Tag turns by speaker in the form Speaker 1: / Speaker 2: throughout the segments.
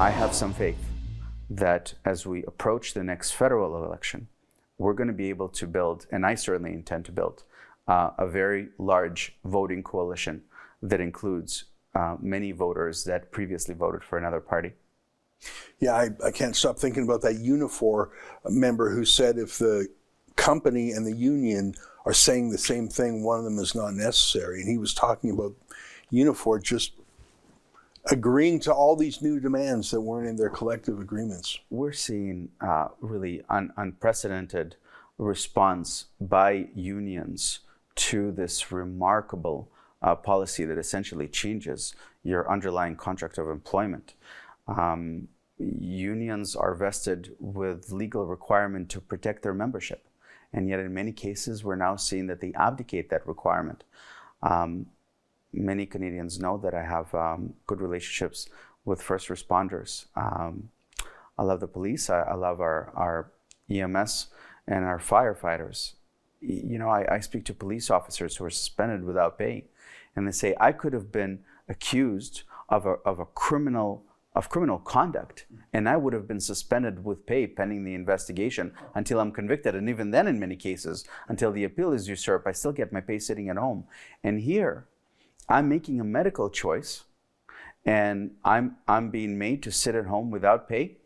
Speaker 1: I have some faith that as we approach the next federal election, we're going to be able to build, and I certainly intend to build, a very large voting coalition that includes many voters that previously voted for another party.
Speaker 2: Yeah, I can't stop thinking about that Unifor member who said if the company and the union are saying the same thing, one of them is not necessary. And he was talking about Unifor just agreeing to all these new demands that weren't in their collective agreements.
Speaker 1: We're seeing really unprecedented response by unions to this remarkable policy that essentially changes your underlying contract of employment. Unions are vested with legal requirement to protect their membership. And yet in many cases, we're now seeing that they abdicate that requirement. Many Canadians know that I have good relationships with first responders. I love the police. I love our EMS and our firefighters. You know, I speak to police officers who are suspended without pay, and they say, I could have been accused of criminal conduct, and I would have been suspended with pay pending the investigation until I'm convicted. And even then, in many cases, until the appeal is usurped, I still get my pay sitting at home. And here, I'm making a medical choice, and I'm being made to sit at home without pay,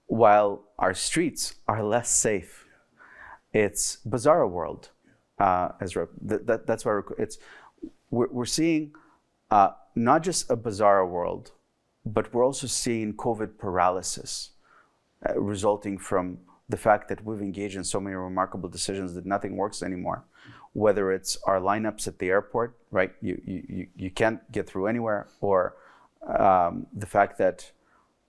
Speaker 1: while our streets are less safe. It's bizarre world, Ezra. That's why we're seeing not just a bizarre world, but we're also seeing COVID paralysis resulting from the fact that we've engaged in so many remarkable decisions that nothing works anymore. Whether it's our lineups at the airport, right? You can't get through anywhere, or the fact that,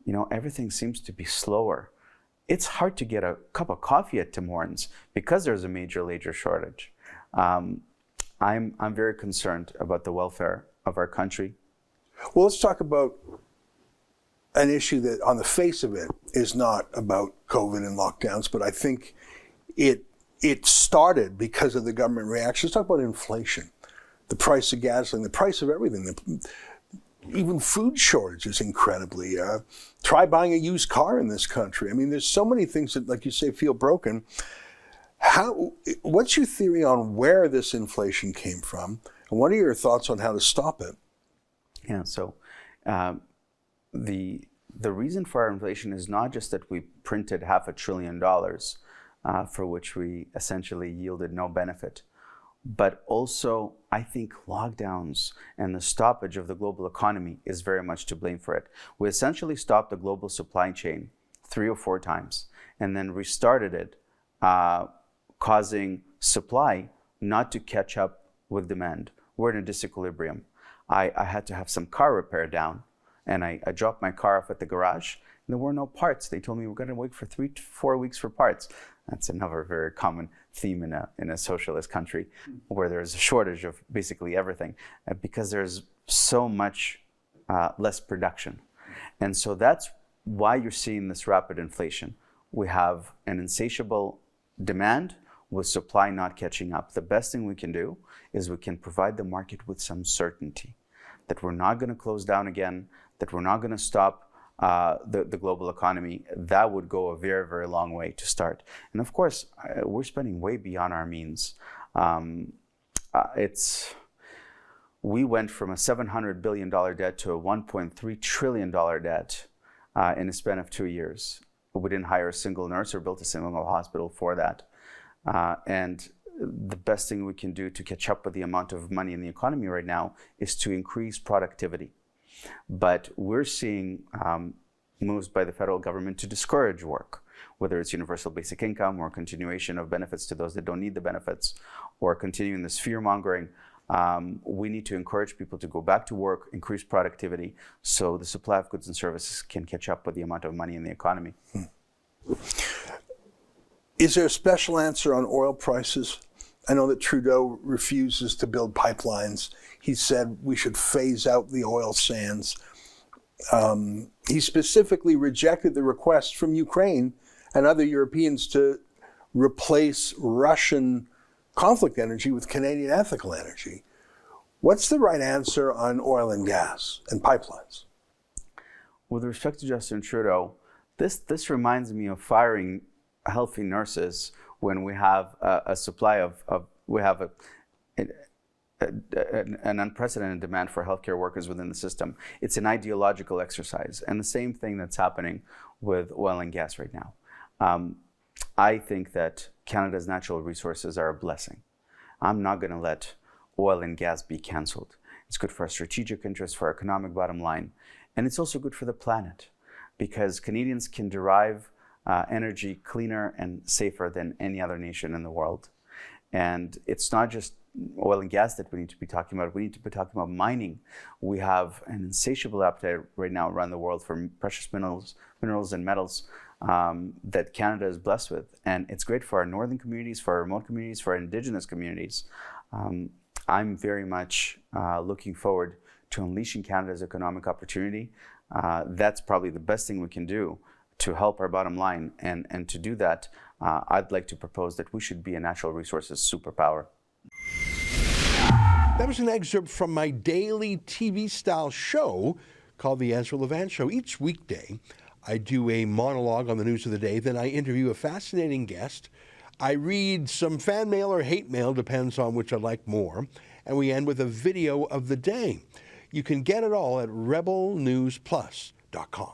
Speaker 1: you know, everything seems to be slower. It's hard to get a cup of coffee at Tim Hortons because there's a major labor shortage. I'm very concerned about the welfare of our country.
Speaker 2: Well, let's talk about an issue that on the face of it is not about COVID and lockdowns, but I think it started because of the government reaction. Let's talk about inflation, the price of gasoline, the price of everything. Even food shortages incredibly. Try buying a used car in this country. I mean, there's so many things that, like you say, feel broken. What's your theory on where this inflation came from? And what are your thoughts on how to stop it?
Speaker 1: Yeah, so the reason for our inflation is not just that we printed $500 billion, for which we essentially yielded no benefit, but also I think lockdowns and the stoppage of the global economy is very much to blame for it. We essentially stopped the global supply chain 3 or 4 times and then restarted it, causing supply not to catch up with demand. We're in a disequilibrium. I had to have some car repair down, and I dropped my car off at the garage, and there were no parts. They told me we're going to wait for 3 to 4 weeks for parts. That's another very common theme in a socialist country where there's a shortage of basically everything because there's so much less production. And so that's why you're seeing this rapid inflation. We have an insatiable demand with supply not catching up. The best thing we can do is we can provide the market with some certainty that we're not going to close down again, that we're not going to stop the global economy. That would go a very, very long way to start. And of course, we're spending way beyond our means. We went from a $700 billion debt to a $1.3 trillion debt in a span of 2 years. We didn't hire a single nurse or build a single hospital for that. And the best thing we can do to catch up with the amount of money in the economy right now is to increase productivity. But we're seeing moves by the federal government to discourage work, whether it's universal basic income or continuation of benefits to those that don't need the benefits, or continuing this fear-mongering. We need to encourage people to go back to work, increase productivity, so the supply of goods and services can catch up with the amount of money in the economy.
Speaker 2: Is there a special answer on oil prices? I know that Trudeau refuses to build pipelines. He said we should phase out the oil sands. He specifically rejected the request from Ukraine and other Europeans to replace Russian conflict energy with Canadian ethical energy. What's the right answer on oil and gas and pipelines?
Speaker 1: with respect to Justin Trudeau, this reminds me of firing healthy nurses when we have a supply of we have an unprecedented demand for healthcare workers within the system. It's an ideological exercise, and the same thing that's happening with oil and gas right now. I think that Canada's natural resources are a blessing. I'm not going to let oil and gas be cancelled. It's good for our strategic interests, for our economic bottom line, and it's also good for the planet, because Canadians can derive energy cleaner and safer than any other nation in the world. And it's not just oil and gas that we need to be talking about. We need to be talking about mining. We have an insatiable appetite right now around the world for precious minerals and metals that Canada is blessed with. And it's great for our northern communities, for our remote communities, for our Indigenous communities. I'm very much looking forward to unleashing Canada's economic opportunity. That's probably the best thing we can do to help our bottom line. And to do that, I'd like to propose that we should be a natural resources superpower.
Speaker 3: That was an excerpt from my daily TV-style show called The Ezra Levant Show. Each weekday, I do a monologue on the news of the day, then I interview a fascinating guest. I read some fan mail or hate mail, depends on which I like more, and we end with a video of the day. You can get it all at rebelnewsplus.com.